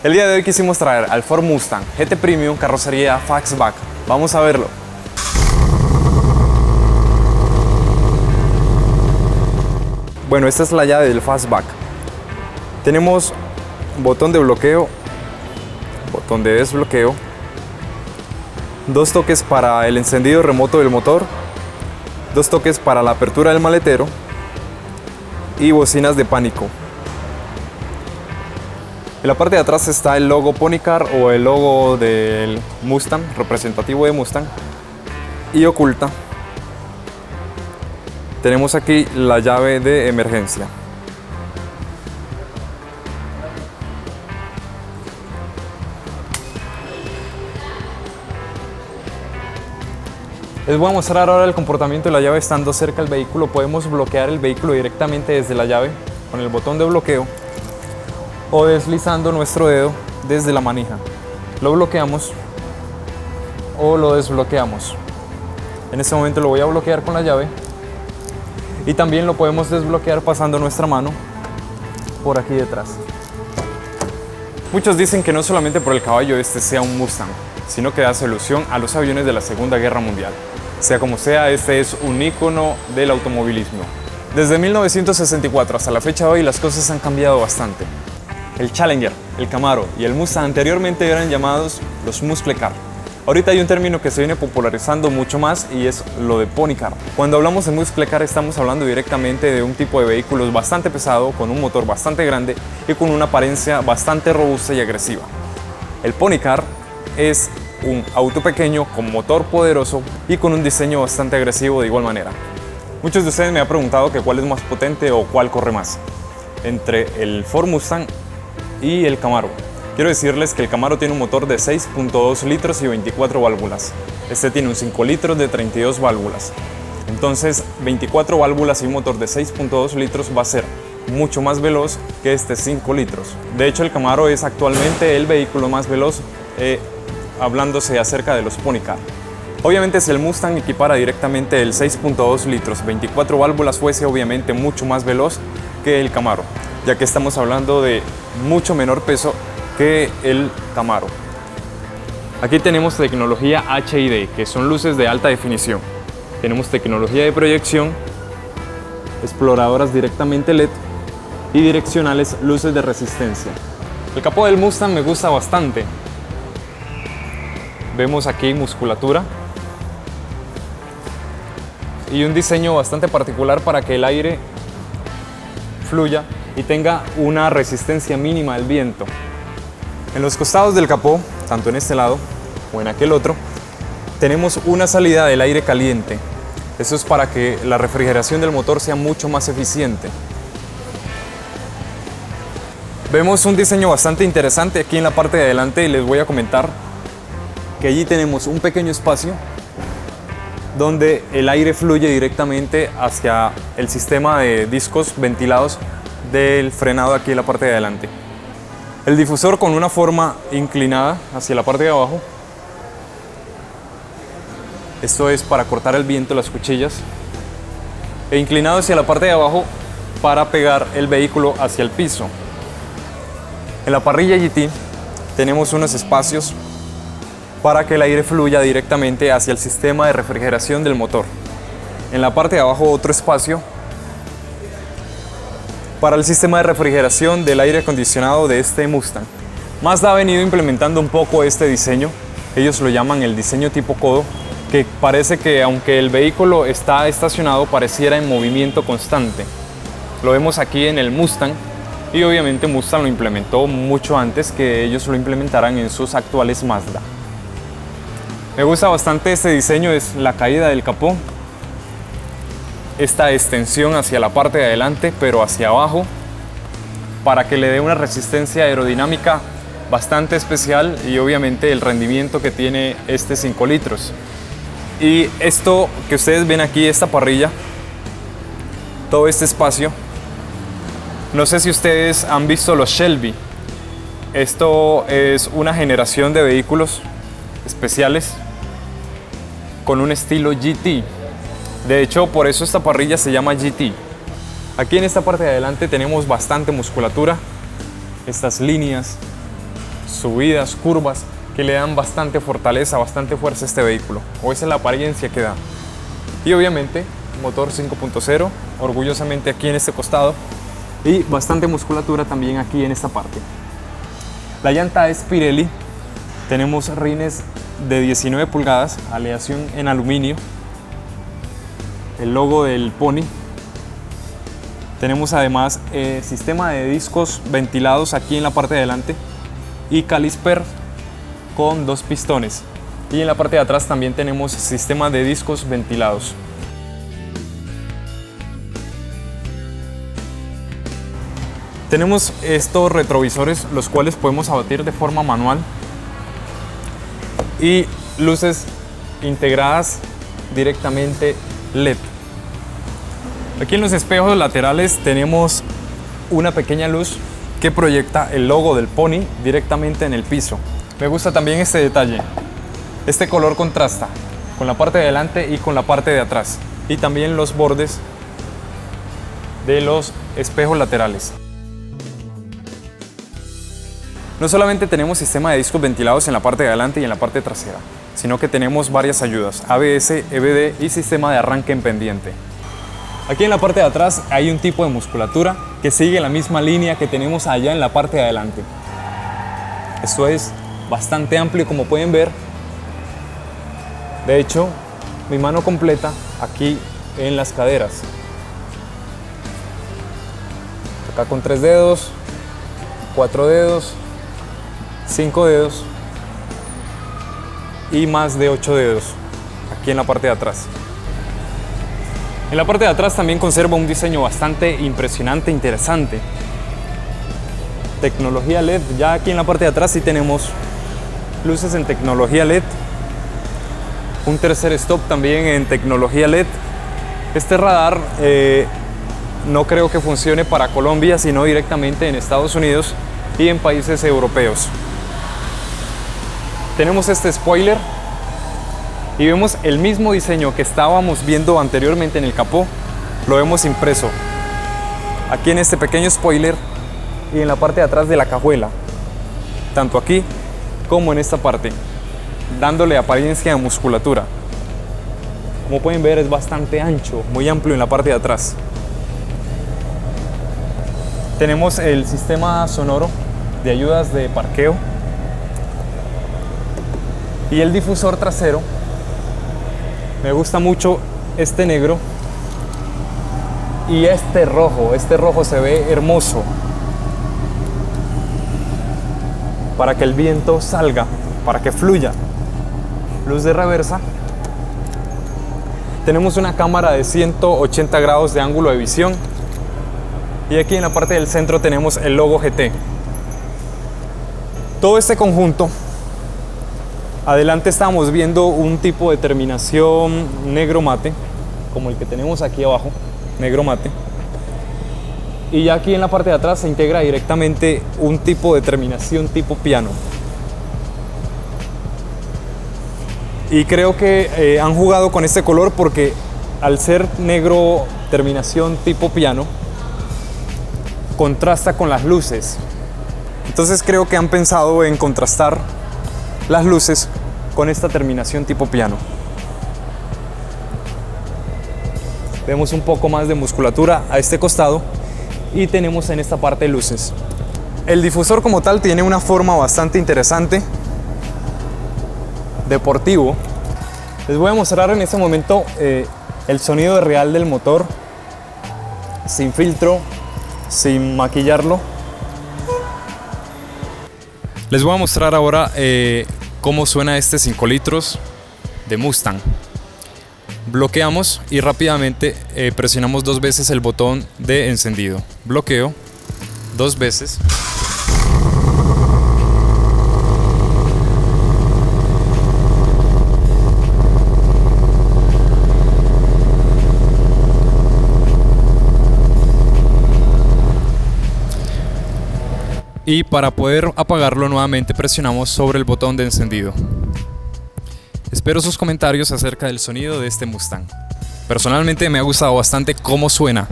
El día de hoy quisimos traer al Ford Mustang GT Premium carrocería Fastback. Vamos a verlo. Bueno, esta es la llave del Fastback. Tenemos botón de bloqueo, botón de desbloqueo, dos toques para el encendido remoto del motor, dos toques para la apertura del maletero y bocinas de pánico. En la parte de atrás está el logo Ponycar o el logo del Mustang, representativo de Mustang, y oculta tenemos aquí la llave de emergencia. Les voy a mostrar ahora el comportamiento de la llave estando cerca del vehículo. Podemos bloquear el vehículo directamente desde la llave con el botón de bloqueo o deslizando nuestro dedo desde la manija. Lo bloqueamos o lo desbloqueamos. En este momento lo voy a bloquear con la llave y también lo podemos desbloquear pasando nuestra mano por aquí detrás. Muchos dicen que no solamente por el caballo este sea un Mustang, sino que da solución a los aviones de la Segunda Guerra Mundial. Sea como sea, este es un ícono del automovilismo. Desde 1964 hasta la fecha de hoy las cosas han cambiado bastante. El Challenger, el Camaro y el Mustang anteriormente eran llamados los Muscle Car. Ahorita hay un término que se viene popularizando mucho más y es lo de Pony Car. Cuando hablamos de Muscle Car estamos hablando directamente de un tipo de vehículos bastante pesado, con un motor bastante grande y con una apariencia bastante robusta y agresiva. El Pony Car es un auto pequeño con motor poderoso y con un diseño bastante agresivo de igual manera. Muchos de ustedes me han preguntado que cuál es más potente o cuál corre más entre el Ford Mustang y el Camaro. Quiero decirles que el Camaro tiene un motor de 6.2 litros y 24 válvulas. Este tiene un 5 litros de 32 válvulas. Entonces 24 válvulas y un motor de 6.2 litros va a ser mucho más veloz que este 5 litros. De hecho el Camaro es actualmente el vehículo más veloz hablándose acerca de los Pony Car. Obviamente si el Mustang equipara directamente el 6.2 litros, 24 válvulas fuese obviamente mucho más veloz que el Camaro, ya que estamos hablando de mucho menor peso que el Camaro. Aquí tenemos tecnología HID, que son luces de alta definición. Tenemos tecnología de proyección, exploradoras directamente LED y direccionales luces de resistencia. El capó del Mustang me gusta bastante. Vemos aquí musculatura y un diseño bastante particular para que el aire fluya y tenga una resistencia mínima al viento. En los costados del capó, tanto en este lado o en aquel otro, tenemos una salida del aire caliente. Eso es para que la refrigeración del motor sea mucho más eficiente. Vemos un diseño bastante interesante aquí en la parte de adelante y les voy a comentar que allí tenemos un pequeño espacio donde el aire fluye directamente hacia el sistema de discos ventilados del frenado aquí en la parte de adelante. El difusor con una forma inclinada hacia la parte de abajo. Esto es para cortar el viento, las cuchillas. E inclinado hacia la parte de abajo para pegar el vehículo hacia el piso. En la parrilla GT tenemos unos espacios para que el aire fluya directamente hacia el sistema de refrigeración del motor. En la parte de abajo otro espacio para el sistema de refrigeración del aire acondicionado de este Mustang. Mazda ha venido implementando un poco este diseño, ellos lo llaman el diseño tipo codo, que parece que aunque el vehículo está estacionado pareciera en movimiento constante. Lo vemos aquí en el Mustang y obviamente Mustang lo implementó mucho antes que ellos lo implementaran en sus actuales Mazda. Me gusta bastante este diseño, es la caída del capó. Esta extensión hacia la parte de adelante pero hacia abajo para que le dé una resistencia aerodinámica bastante especial y obviamente el rendimiento que tiene este 5 litros. Y esto que ustedes ven aquí, esta parrilla, todo este espacio, no sé si ustedes han visto los Shelby. Esto es una generación de vehículos especiales con un estilo GT. De hecho, por eso esta parrilla se llama GT. Aquí en esta parte de adelante tenemos bastante musculatura, estas líneas subidas, curvas, que le dan bastante fortaleza, bastante fuerza a este vehículo, o esa es la apariencia que da. Y obviamente motor 5.0, orgullosamente aquí en este costado, y bastante musculatura también aquí en esta parte. La llanta es Pirelli, tenemos rines de 19 pulgadas, aleación en aluminio, el logo del Pony. Tenemos además sistema de discos ventilados aquí en la parte de adelante y caliper con 2 pistones. Y en la parte de atrás también tenemos sistema de discos ventilados. Tenemos estos retrovisores, los cuales podemos abatir de forma manual, y luces integradas directamente LED. Aquí en los espejos laterales tenemos una pequeña luz que proyecta el logo del Pony directamente en el piso. Me gusta también este detalle. Este color contrasta con la parte de delante y con la parte de atrás, y también los bordes de los espejos laterales. No solamente tenemos sistema de discos ventilados en la parte de adelante y en la parte trasera, sino que tenemos varias ayudas, ABS, EBD y sistema de arranque en pendiente. Aquí en la parte de atrás hay un tipo de musculatura que sigue la misma línea que tenemos allá en la parte de adelante. Esto es bastante amplio, como pueden ver. De hecho, mi mano completa aquí en las caderas. Acá con 3 dedos, 4 dedos, 5 dedos y más de 8 dedos aquí en la parte de atrás. En la parte de atrás también conserva un diseño bastante impresionante, interesante. Tecnología LED, ya aquí en la parte de atrás sí tenemos luces en tecnología LED. Un tercer stop también en tecnología LED. Este radar no creo que funcione para Colombia, sino directamente en Estados Unidos y en países europeos. Tenemos este spoiler y vemos el mismo diseño que estábamos viendo anteriormente en el capó, lo vemos impreso aquí en este pequeño spoiler y en la parte de atrás de la cajuela, tanto aquí como en esta parte, dándole apariencia de musculatura. Como pueden ver, es bastante ancho, muy amplio en la parte de atrás. Tenemos el sistema sonoro de ayudas de parqueo y el difusor trasero. Me gusta mucho este negro y este rojo se ve hermoso para que el viento salga, para que fluya. Luz de reversa. Tenemos una cámara de 180 grados de ángulo de visión y aquí en la parte del centro tenemos el logo GT. Todo este conjunto, adelante estamos viendo un tipo de terminación negro mate, como el que tenemos aquí abajo, negro mate. Y ya aquí en la parte de atrás se integra directamente un tipo de terminación tipo piano. Y creo que han jugado con este color porque al ser negro terminación tipo piano, contrasta con las luces. Entonces creo que han pensado en contrastar las luces con esta terminación tipo piano. Vemos un poco más de musculatura a este costado y tenemos en esta parte luces. El difusor como tal tiene una forma bastante interesante, deportivo. Les voy a mostrar en este momento el sonido real del motor, sin filtro, sin maquillarlo. Les voy a mostrar ahora cómo suena este 5 litros de Mustang. Bloqueamos y rápidamente presionamos 2 veces el botón de encendido. Bloqueo 2 veces. Y para poder apagarlo nuevamente presionamos sobre el botón de encendido. Espero sus comentarios acerca del sonido de este Mustang. Personalmente me ha gustado bastante cómo suena.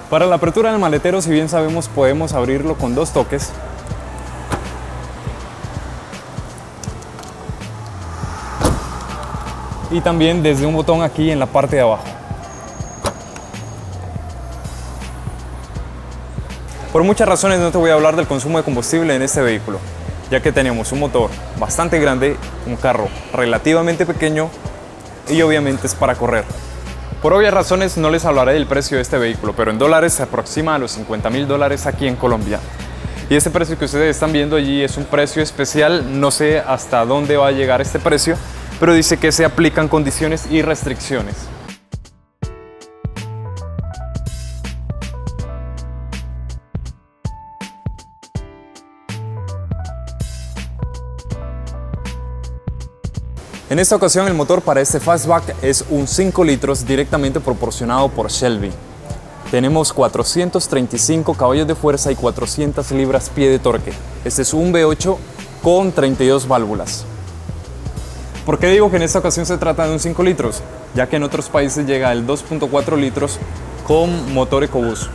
Para la apertura del maletero, si bien sabemos, podemos abrirlo con 2 toques. y también desde un botón aquí en la parte de abajo. Por muchas razones no te voy a hablar del consumo de combustible en este vehículo, ya que tenemos un motor bastante grande, un carro relativamente pequeño y obviamente es para correr. Por obvias razones no les hablaré del precio de este vehículo, pero en dólares se aproxima a los $50.000 aquí en Colombia. Y este precio que ustedes están viendo allí es un precio especial, no sé hasta dónde va a llegar este precio, pero dice que se aplican condiciones y restricciones. En esta ocasión el motor para este Fastback es un 5 litros directamente proporcionado por Shelby. Tenemos 435 caballos de fuerza y 400 libras-pie de torque. Este es un V8 con 32 válvulas. ¿Por qué digo que en esta ocasión se trata de un 5 litros? Ya que en otros países llega el 2.4 litros con motor EcoBoost.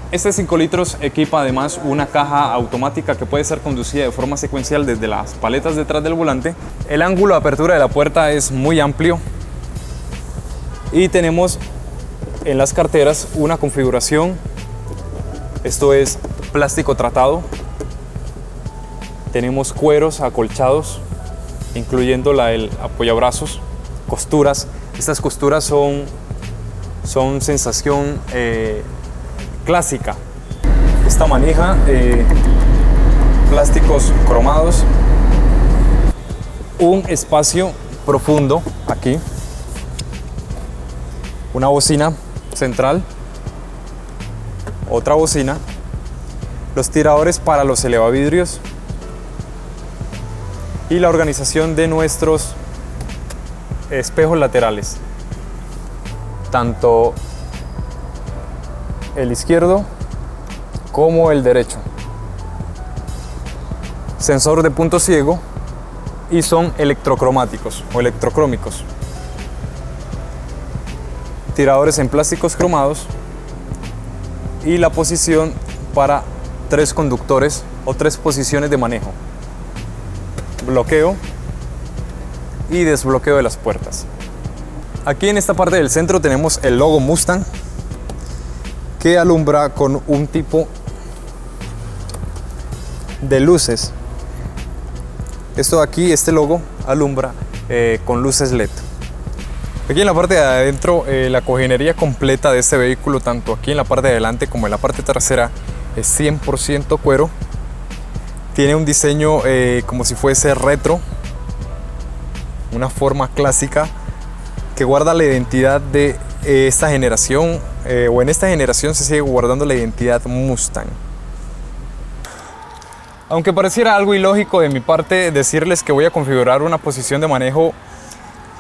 Este 5 litros equipa además una caja automática que puede ser conducida de forma secuencial desde las paletas detrás del volante. El ángulo de apertura de la puerta es muy amplio y tenemos en las carteras una configuración, esto es plástico tratado, tenemos cueros acolchados incluyendo el apoyabrazos, costuras, estas costuras son sensación clásica. Esta manija, plásticos cromados, un espacio profundo aquí, una bocina central, otra bocina, los tiradores para los elevavidrios y la organización de nuestros espejos laterales, tanto el izquierdo como el derecho. Sensor de punto ciego y son electrocromáticos o electrocrómicos. Tiradores en plásticos cromados y la posición para 3 conductores o 3 posiciones de manejo. Bloqueo y desbloqueo de las puertas. Aquí en esta parte del centro tenemos el logo Mustang, que alumbra con un tipo de luces. Esto de aquí, este logo, alumbra con luces LED. Aquí en la parte de adentro, la cojinería completa de este vehículo, tanto aquí en la parte de adelante como en la parte trasera, es 100% cuero. Tiene un diseño como si fuese retro, una forma clásica que guarda la identidad de esta generación, o en esta generación se sigue guardando la identidad Mustang. Aunque pareciera algo ilógico de mi parte decirles que voy a configurar una posición de manejo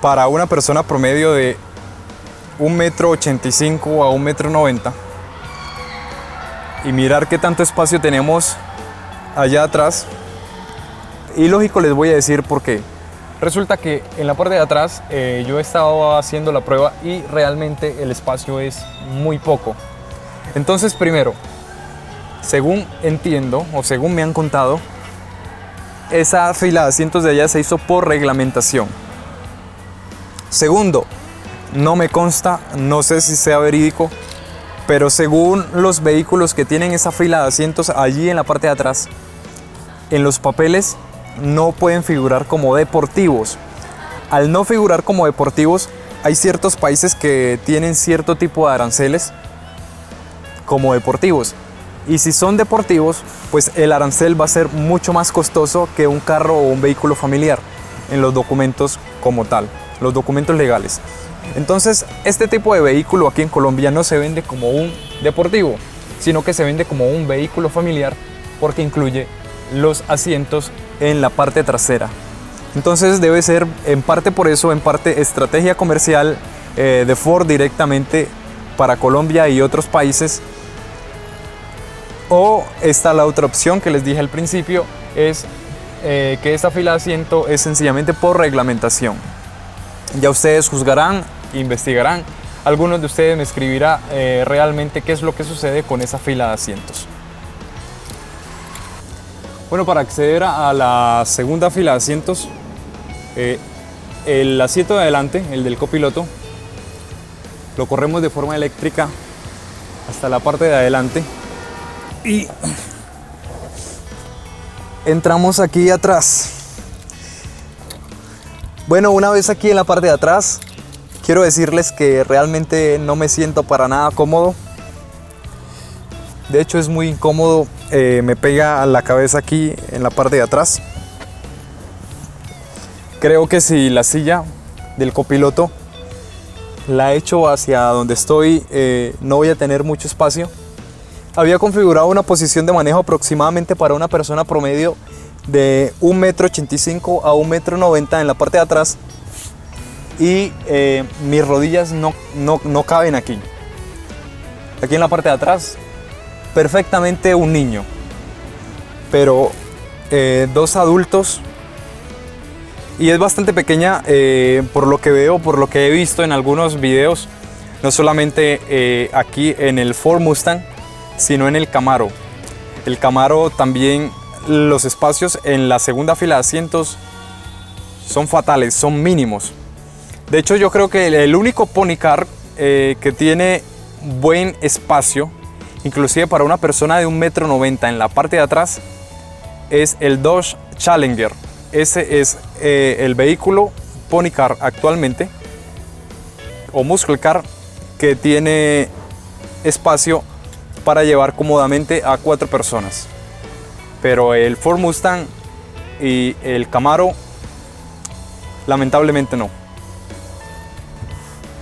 para una persona promedio de 1,85 m a 1,90 m y mirar qué tanto espacio tenemos allá atrás, ilógico les voy a decir por qué. Resulta que en la parte de atrás yo he estado haciendo la prueba y realmente el espacio es muy poco. Entonces, primero, según entiendo o según me han contado, esa fila de asientos de allá se hizo por reglamentación. Segundo, no me consta, no sé si sea verídico, pero según los vehículos que tienen esa fila de asientos allí en la parte de atrás, en los papeles no pueden figurar como deportivos. Al no figurar como deportivos, hay ciertos países que tienen cierto tipo de aranceles como deportivos. Y si son deportivos, pues el arancel va a ser mucho más costoso que un carro o un vehículo familiar en los documentos como tal, los documentos legales. Entonces, este tipo de vehículo aquí en Colombia no se vende como un deportivo, sino que se vende como un vehículo familiar porque incluye los asientos en la parte trasera. Entonces debe ser en parte por eso, en parte estrategia comercial de Ford directamente para Colombia y otros países. O está la otra opción que les dije al principio, es que esta fila de asiento es sencillamente por reglamentación. Ya ustedes juzgarán, investigarán. Algunos de ustedes me escribirán realmente qué es lo que sucede con esa fila de asientos. Bueno, para acceder a la segunda fila de asientos, el asiento de adelante, el del copiloto, lo corremos de forma eléctrica hasta la parte de adelante y entramos aquí atrás. Bueno, una vez aquí en la parte de atrás, quiero decirles que realmente no me siento para nada cómodo. De hecho es muy incómodo, me pega a la cabeza aquí en la parte de atrás. Creo que si la silla del copiloto la echo hacia donde estoy, no voy a tener mucho espacio. Había configurado una posición de manejo aproximadamente para una persona promedio de 1,85 m a 1,90 m en la parte de atrás, y mis rodillas no caben aquí. Aquí en la parte de atrás, perfectamente un niño, pero dos adultos, y es bastante pequeña por lo que veo, por lo que he visto en algunos videos, no solamente aquí en el Ford Mustang, sino en el Camaro. El Camaro también, los espacios en la segunda fila de asientos son fatales, son mínimos. De hecho, yo creo que el único Pony Car que tiene buen espacio, inclusive para una persona de 1,90 m en la parte de atrás, es el Dodge Challenger. Ese es el vehículo Pony Car actualmente, o Muscle Car, que tiene espacio para llevar cómodamente a 4 personas. Pero el Ford Mustang y el Camaro, lamentablemente no.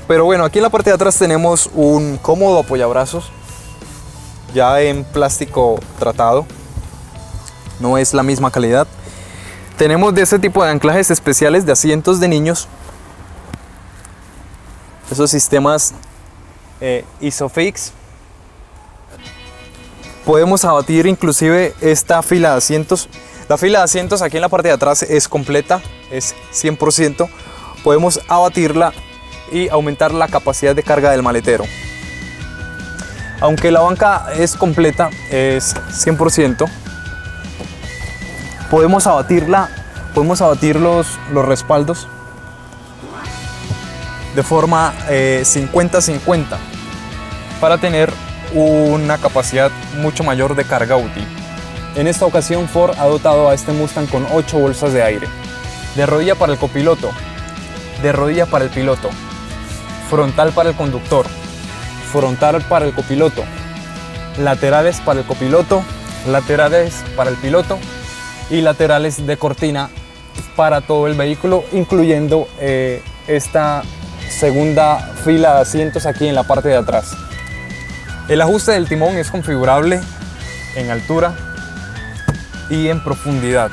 Pero bueno, aquí en la parte de atrás tenemos un cómodo apoyabrazos, ya en plástico tratado, no es la misma calidad. Tenemos de ese tipo de anclajes especiales de asientos de niños, esos sistemas ISOFIX. Podemos abatir inclusive esta fila de asientos. La fila de asientos aquí en la parte de atrás es completa, es 100%. Podemos abatirla y aumentar la capacidad de carga del maletero. Aunque la banca es completa, es 100%, podemos abatirla, podemos abatir los respaldos de forma 50-50 para tener una capacidad mucho mayor de carga útil. En esta ocasión Ford ha dotado a este Mustang con 8 bolsas de aire, de rodilla para el copiloto, de rodilla para el piloto, frontal para el conductor, frontal para el copiloto, laterales para el copiloto, laterales para el piloto y laterales de cortina para todo el vehículo, incluyendo esta segunda fila de asientos aquí en la parte de atrás. El ajuste del timón es configurable en altura y en profundidad.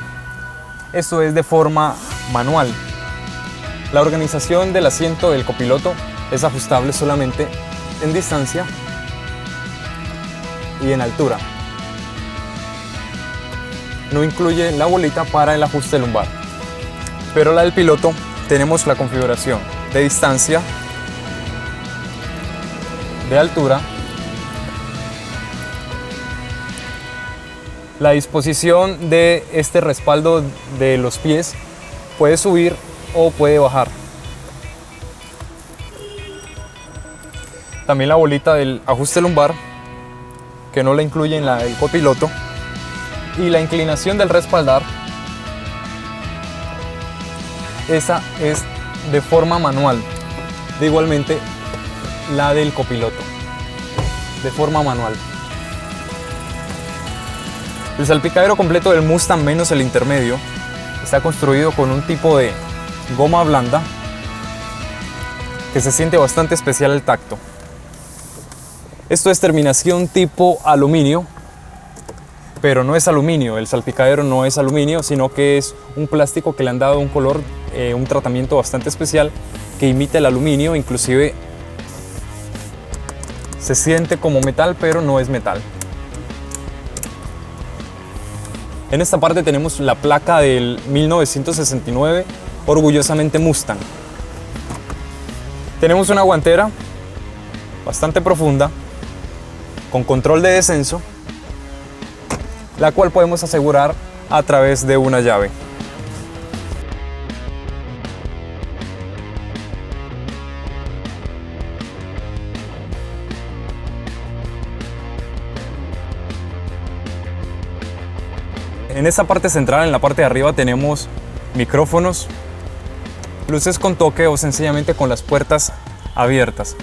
Esto es de forma manual. La organización del asiento del copiloto es ajustable solamente en distancia y en altura. No incluye la bolita para el ajuste lumbar. Pero la del piloto tenemos la configuración de distancia, de altura, la disposición de este respaldo de los pies puede subir o puede bajar. También la bolita del ajuste lumbar, que no la incluye en el copiloto, y la inclinación del respaldar, esa es de forma manual. De igualmente la del copiloto, de forma manual. El salpicadero completo del Mustang menos el intermedio está construido con un tipo de goma blanda que se siente bastante especial al tacto. Esto es terminación tipo aluminio, pero no es aluminio, el salpicadero no es aluminio, sino que es un plástico que le han dado un color, un tratamiento bastante especial que imita el aluminio, inclusive se siente como metal, pero no es metal. En esta parte tenemos la placa del 1969, orgullosamente Mustang. Tenemos una guantera bastante profunda, con control de descenso, la cual podemos asegurar a través de una llave. En esta parte central, en la parte de arriba, tenemos micrófonos, luces con toque o sencillamente con las puertas abiertas.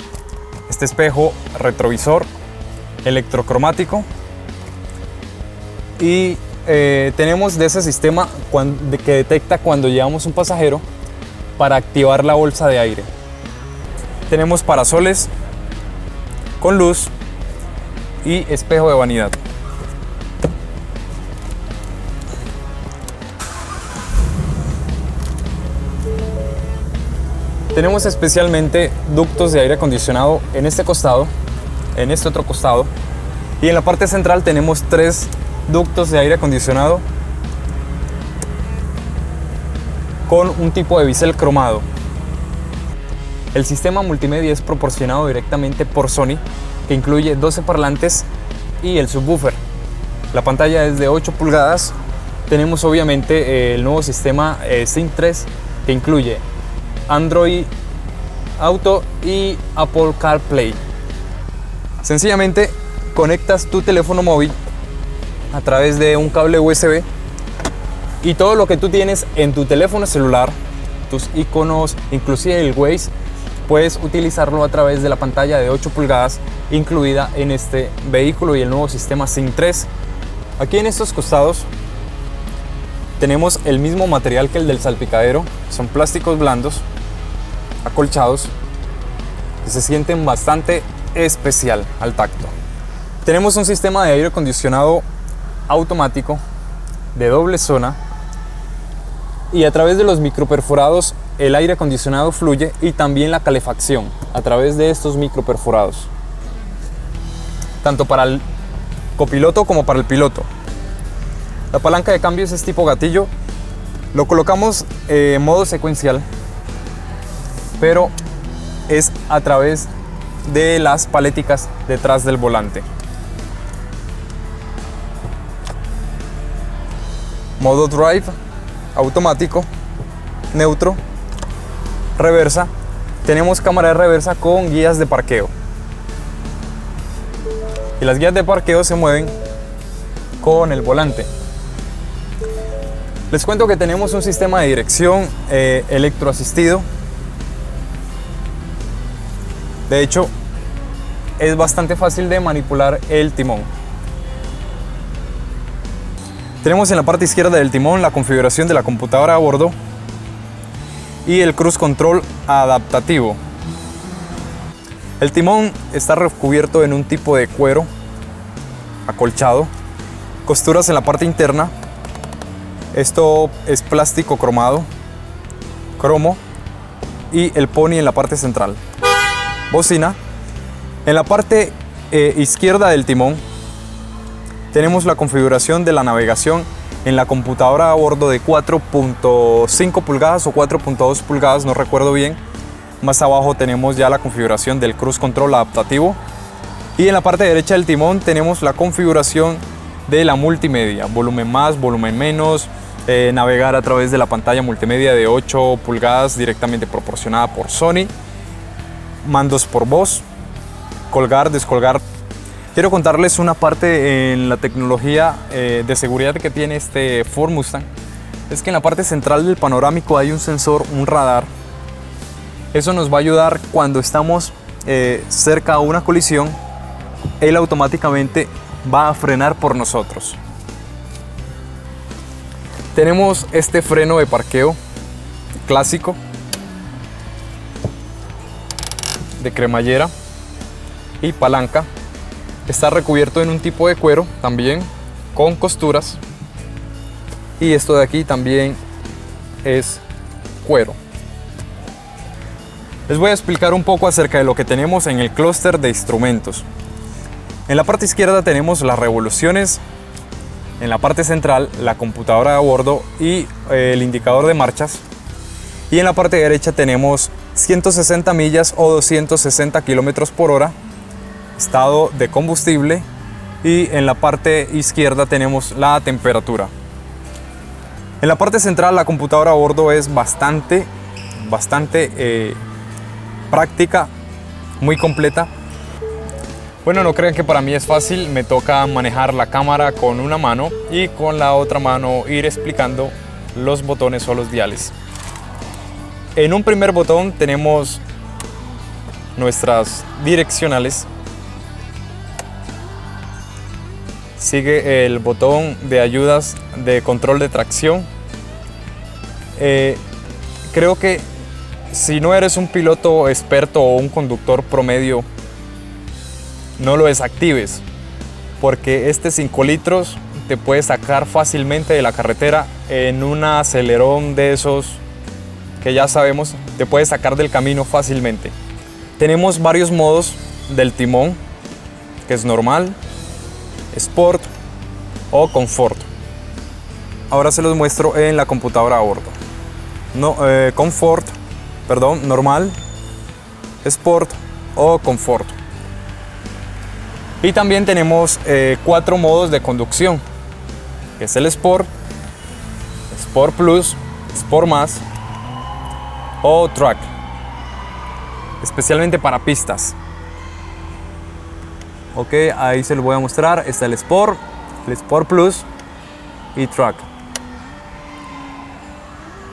Este espejo retrovisor electrocromático y tenemos de ese sistema que detecta cuando llevamos un pasajero para activar la bolsa de aire. Tenemos parasoles con luz y espejo de vanidad. Tenemos especialmente ductos de aire acondicionado en este costado, en este otro costado, y en la parte central tenemos 3 ductos de aire acondicionado con un tipo de bisel cromado. El sistema multimedia es proporcionado directamente por Sony, que incluye 12 parlantes y el subwoofer. La pantalla es de 8 pulgadas. Tenemos obviamente el nuevo sistema Sync 3, que incluye Android Auto y Apple CarPlay. Sencillamente conectas tu teléfono móvil a través de un cable USB y todo lo que tú tienes en tu teléfono celular, tus iconos, inclusive el Waze, puedes utilizarlo a través de la pantalla de 8 pulgadas incluida en este vehículo y el nuevo sistema Sync 3. Aquí en estos costados tenemos el mismo material que el del salpicadero, son plásticos blandos acolchados que se sienten bastante especial al tacto. Tenemos un sistema de aire acondicionado automático de doble zona y a través de los microperforados el aire acondicionado fluye y también la calefacción a través de estos microperforados, tanto para el copiloto como para el piloto. La palanca de cambios es tipo gatillo, lo colocamos en modo secuencial, pero es a través de las paléticas detrás del volante. Modo drive, automático, neutro, reversa. Tenemos cámara de reversa con guías de parqueo. Y las guías de parqueo se mueven con el volante. Les cuento que tenemos un sistema de dirección electroasistido. De hecho, es bastante fácil de manipular el timón. Tenemos en la parte izquierda del timón la configuración de la computadora a bordo y el cruise control adaptativo. El timón está recubierto en un tipo de cuero acolchado, costuras en la parte interna. Esto es plástico cromado, cromo, y el pony en la parte central. Bocina. En la parte izquierda del timón tenemos la configuración de la navegación en la computadora a bordo de 4.5 pulgadas o 4.2 pulgadas, no recuerdo bien. Más abajo tenemos ya la configuración del cruise control adaptativo y en la parte derecha del timón tenemos la configuración de la multimedia, volumen más, volumen menos, navegar a través de la pantalla multimedia de 8 pulgadas directamente proporcionada por Sony, mandos por voz, colgar, descolgar. Quiero contarles una parte en la tecnología de seguridad que tiene este Ford Mustang. Es que en la parte central del panorámico hay un sensor, un radar. Eso nos va a ayudar cuando estamos cerca a una colisión. Él automáticamente va a frenar por nosotros. Tenemos este freno de parqueo clásico de cremallera y palanca. Está recubierto en un tipo de cuero también con costuras y esto de aquí también es cuero. Les voy a explicar un poco acerca de lo que tenemos en el clúster de instrumentos. En la parte izquierda tenemos las revoluciones, en la parte central la computadora a bordo y el indicador de marchas, y en la parte derecha tenemos 160 millas o 260 kilómetros por hora, estado de combustible, y en la parte izquierda tenemos la temperatura. En la parte central la computadora a bordo es bastante práctica, muy completa. Bueno, no crean que para mí es fácil, me toca manejar la cámara con una mano y con la otra mano ir explicando los botones o los diales. En un primer botón tenemos nuestras direccionales. Sigue el botón de ayudas de control de tracción. Creo que si no eres un piloto experto o un conductor promedio, no lo desactives, porque este 5 litros te puede sacar fácilmente de la carretera en un acelerón de esos que ya sabemos, te puede sacar del camino fácilmente. Tenemos varios modos del timón, que es normal, Sport o Comfort. Ahora se los muestro en la computadora a bordo. Normal, Sport o Comfort. Y también tenemos 4 modos de conducción, que es el Sport, Sport Plus, Sport Más o Track, especialmente para pistas. Ok, ahí se lo voy a mostrar. Está el Sport Plus y Track.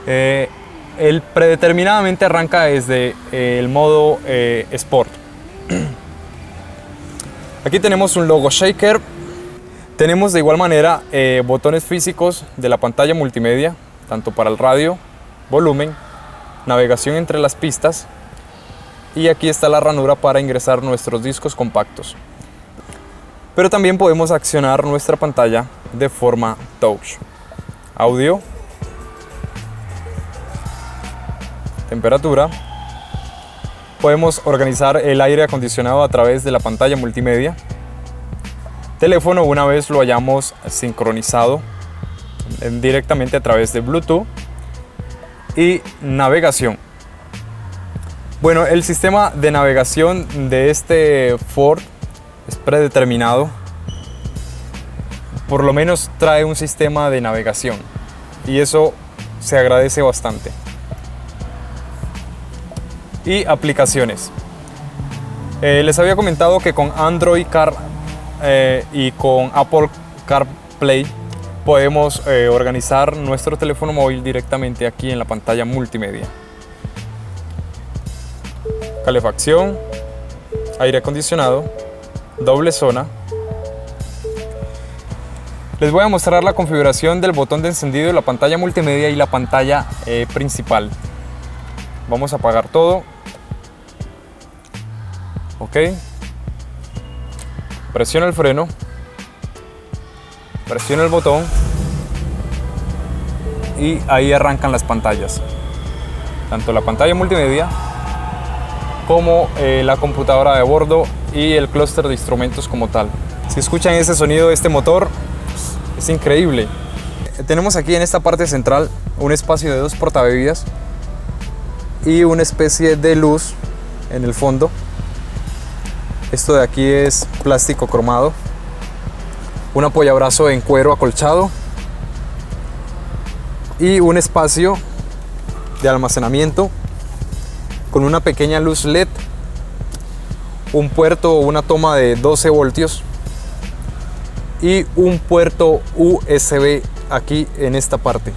El predeterminadamente arranca desde el modo Sport. Aquí tenemos un logo shaker. Tenemos de igual manera botones físicos de la pantalla multimedia, tanto para el radio, volumen, navegación entre las pistas, y aquí está la ranura para ingresar nuestros discos compactos. Pero también podemos accionar nuestra pantalla de forma touch. Audio, temperatura. Podemos organizar el aire acondicionado a través de la pantalla multimedia. Teléfono, una vez lo hayamos sincronizado directamente a través de Bluetooth. Y navegación. Bueno, el sistema de navegación de este Ford es predeterminado. Por lo menos trae un sistema de navegación y eso se agradece bastante. Y aplicaciones. Les había comentado que con Android Car y con Apple CarPlay podemos organizar nuestro teléfono móvil directamente aquí en la pantalla multimedia. Calefacción, aire acondicionado, doble zona. Les voy a mostrar la configuración del botón de encendido, la pantalla multimedia y la pantalla principal. Vamos a apagar todo. Ok. Presiona el freno. Presiona el botón. Y ahí arrancan las pantallas. Tanto la pantalla multimedia como la computadora de bordo y el clúster de instrumentos como tal. Si escuchan ese sonido de este motor, es increíble. Tenemos aquí en esta parte central un espacio de 2 portabebidas y una especie de luz en el fondo. Esto de aquí es plástico cromado, un apoyabrazo en cuero acolchado y un espacio de almacenamiento con una pequeña luz LED, un puerto o una toma de 12 voltios y un puerto USB aquí en esta parte.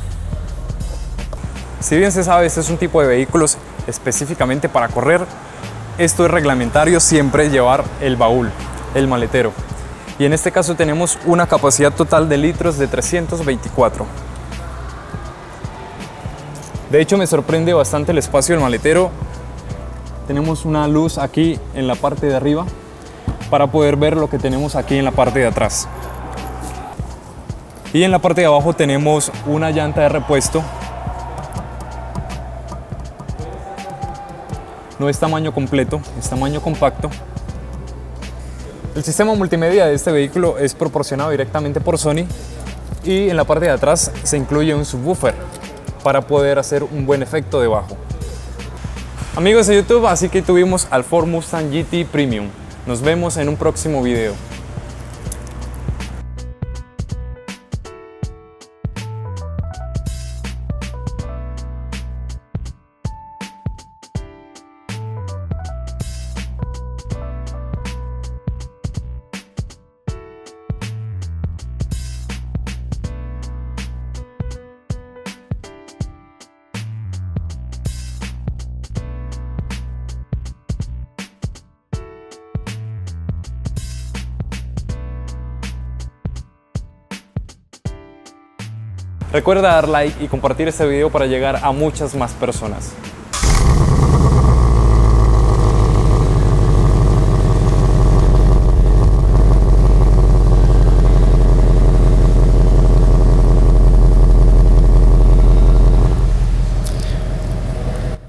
Si bien se sabe, este es un tipo de vehículos específicamente para correr, esto es reglamentario siempre llevar el baúl, el maletero. Y en este caso tenemos una capacidad total de litros de 324. De hecho me sorprende bastante el espacio del maletero. Tenemos una luz aquí en la parte de arriba para poder ver lo que tenemos aquí en la parte de atrás. Y en la parte de abajo tenemos una llanta de repuesto. No es tamaño completo, es tamaño compacto. El sistema multimedia de este vehículo es proporcionado directamente por Sony y en la parte de atrás se incluye un subwoofer para poder hacer un buen efecto de bajo. Amigos de YouTube, así que tuvimos al Ford Mustang GT Premium. Nos vemos en un próximo video. Recuerda dar like y compartir este video para llegar a muchas más personas.